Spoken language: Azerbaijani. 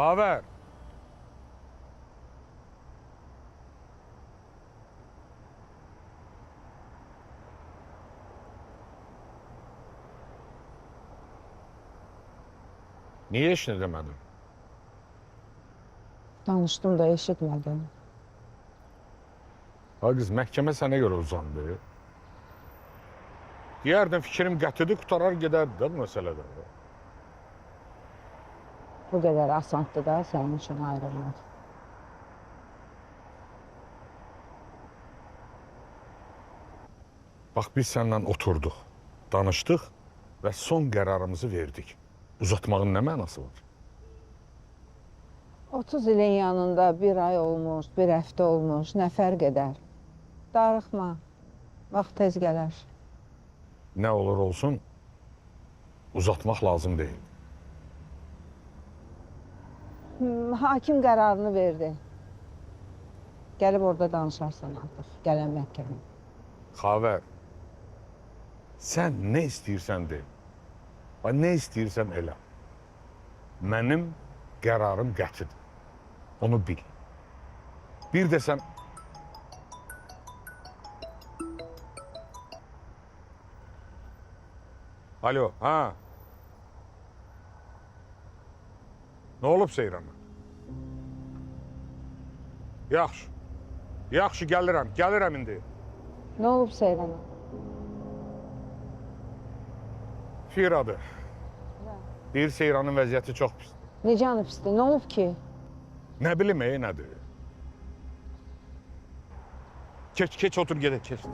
Xavər. Niyə heç nə demədin? Danışdım da eşitmədim. Ha qız, məhkəmə sənə görə uzandı. Deyərdim fikrim qətidir, qutarar gedərdi də bu məsələdə. Bu qədər asandır da sənin üçün ayrılmaq. Bax, biz səninlə oturduq, danışdıq və son qərarımızı verdik. Uzatmağın nə mənası var? 30 ilin yanında bir ay olmuş, bir həftə olmuş, nə fərq edər? Darıxma, vaxt tez gələr. Nə olur olsun, uzatmaq lazım deyil. Hakim qərarını verdi. Gəlib orada danışarsan artıq, gələn məhkəmə. Xavər, sən nə istəyirsən de, nə istəyirsən elə. Mənim qərarım qətidir, onu bil. Bir də sən... Alo, ha? Nə olub Seyrana? Yaxşı, yaxşı, gəlirəm indi. Nə olub Seyrana? Firadı. Deyir Seyranın vəziyyəti çox pis. Necə pisdir, nə olub ki? Nə bilim, nədir? Keç, otur, gedək, keç.